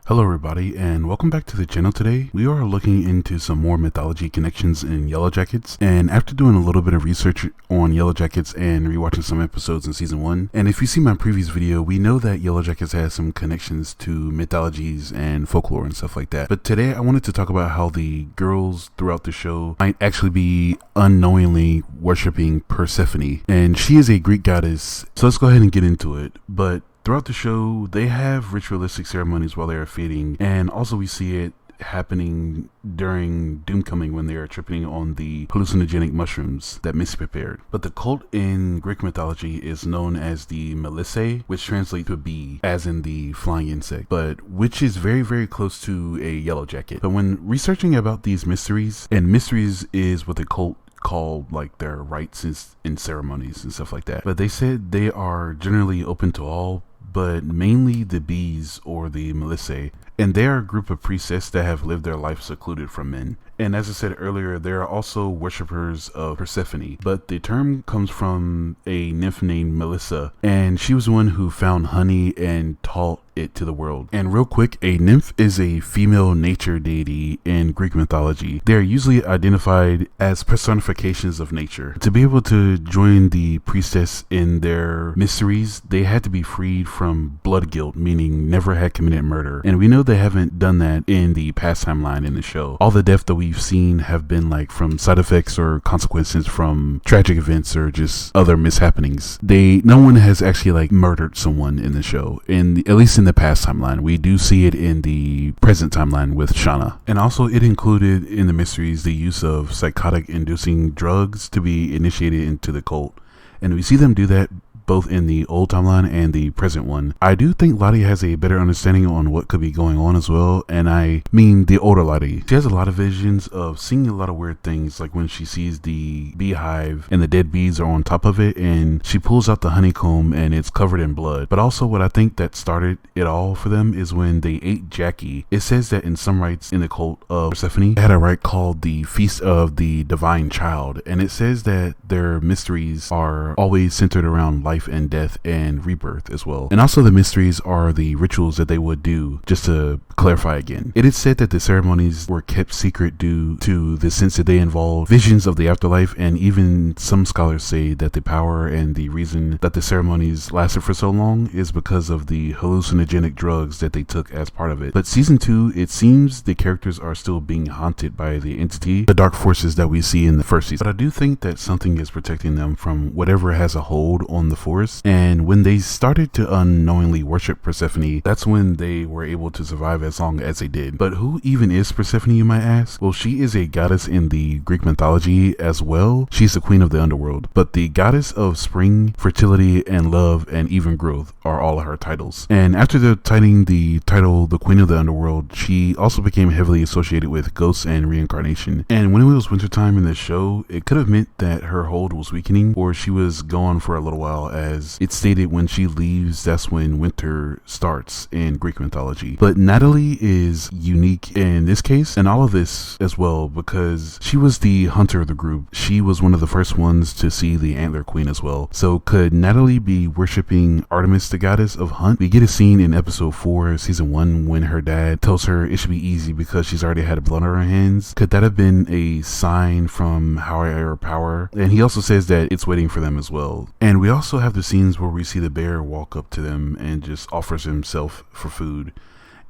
Hello everybody and welcome back to the channel. Today we are looking into some more mythology connections in Yellowjackets, and after doing a little bit of research on Yellowjackets and rewatching some episodes in season 1, and if you see my previous video, we know that Yellowjackets has some connections to mythologies and folklore and stuff like that. But today I wanted to talk about how the girls throughout the show might actually be unknowingly worshipping Persephone, and she is a Greek goddess. So let's go ahead and get into it. But throughout the show, they have ritualistic ceremonies while they are feeding, and also we see it happening during Doomcoming when they are tripping on the hallucinogenic mushrooms that Missy prepared. But the cult in Greek mythology is known as the Mellisae, which translates to a bee, as in the flying insect, but which is very, very close to a yellow jacket. But when researching about these mysteries, and mysteries is what the cult called like their rites and ceremonies and stuff like that, but they said they are generally open to all, but mainly the bees or the Mellisae, and they are a group of priestesses that have lived their life secluded from men. And as I said earlier, they are also worshippers of Persephone, but the term comes from a nymph named Mellisae, and she was the one who found honey and taught it to the world. And real quick, a nymph is a female nature deity in Greek mythology. They are usually identified as personifications of nature. To be able to join the priestess in their mysteries, they had to be freed from blood guilt, meaning never had committed murder. And we know they haven't done that in the past timeline in the show. All the death that we've seen have been like from side effects or consequences from tragic events or just other mishappenings. No one has actually like murdered someone in the show, at least in the past timeline. We do see it in the present timeline with Shauna. And also it included in the mysteries the use of psychotic inducing drugs to be initiated into the cult, and we see them do that both in the old timeline and the present one. I do think Lottie has a better understanding on what could be going on as well, and I mean the older Lottie. She has a lot of visions of seeing a lot of weird things, like when she sees the beehive and the dead bees are on top of it, and she pulls out the honeycomb and it's covered in blood. But also what I think that started it all for them is when they ate Jackie. It says that in some rites in the cult of Persephone, they had a rite called the Feast of the Divine Child, and it says that their mysteries are always centered around life and death and rebirth as well. And also the mysteries are the rituals that they would do. Just to clarify again, it is said that the ceremonies were kept secret due to the sense that they involve visions of the afterlife, and even some scholars say that the power and the reason that the ceremonies lasted for so long is because of the hallucinogenic drugs that they took as part of it. But season 2, it seems the characters are still being haunted by the entity, the dark forces that we see in the first season. But I do think that something is protecting them from whatever has a hold on the forest, and when they started to unknowingly worship Persephone, that's when they were able to survive as long as they did. But who even is Persephone, you might ask? Well, she is a goddess in the Greek mythology as well. She's the queen of the underworld, but the goddess of spring, fertility, and love, and even growth are all of her titles. And after obtaining the title the queen of the underworld, she also became heavily associated with ghosts and reincarnation. And when it was wintertime in the show, it could have meant that her hold was weakening, or she was gone for a little while, as it's stated when she leaves, that's when winter starts in Greek mythology. But Natalie is unique in this case and all of this as well, because she was the hunter of the group. She was one of the first ones to see the antler queen as well. So could Natalie be worshipping Artemis, the goddess of hunt? We get a scene in episode 4 season 1 when her dad tells her it should be easy because she's already had blood on her hands. Could that have been a sign from higher power? And he also says that it's waiting for them as well. And we also have the scenes where we see the bear walk up to them and just offers himself for food,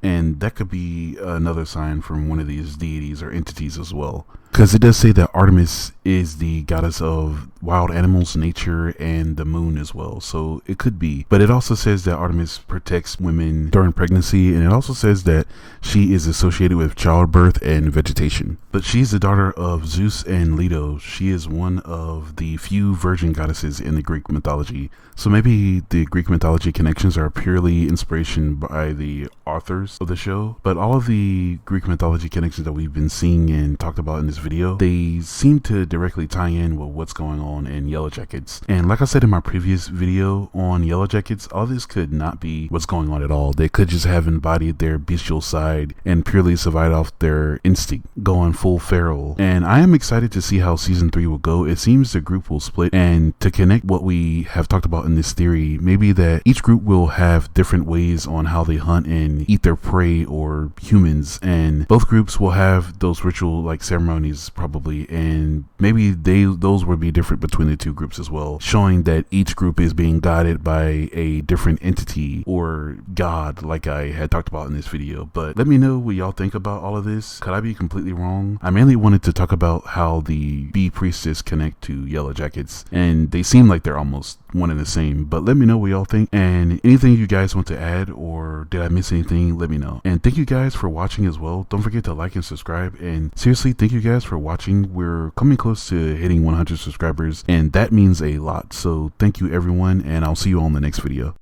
and that could be another sign from one of these deities or entities as well, because it does say that Artemis is the goddess of wild animals, nature, and the moon as well. So it could be. But it also says that Artemis protects women during pregnancy, and it also says that she is associated with childbirth and vegetation. But she's the daughter of Zeus and Leto. She is one of the few virgin goddesses in the Greek mythology. So maybe the Greek mythology connections are purely inspiration by the authors of the show. But all of the Greek mythology connections that we've been seeing and talked about in this video, they seem to directly tie in with what's going on in Yellowjackets. And like I said in my previous video on Yellowjackets, all this could not be what's going on at all. They could just have embodied their bestial side and purely survived off their instinct, going full feral. And I am excited to see how season 3 will go. It seems the group will split, and to connect what we have talked about in this theory, maybe that each group will have different ways on how they hunt and eat their prey or humans, and both groups will have those ritual like ceremonies probably, and maybe those will be different between the two groups as well, showing that each group is being guided by a different entity or god like I had talked about in this video. But let me know what y'all think about all of this. Could I be completely wrong? I mainly wanted to talk about how the bee priestess connect to Yellowjackets, and they seem like they're almost one and the same, but let me know what y'all think, and anything you guys want to add, or did I miss anything, let me know. And thank you guys for watching as well. Don't forget to like and subscribe, and seriously, thank you guys for watching. We're coming close to hitting 100 subscribers, and that means a lot. So thank you everyone, and I'll see you on the next video.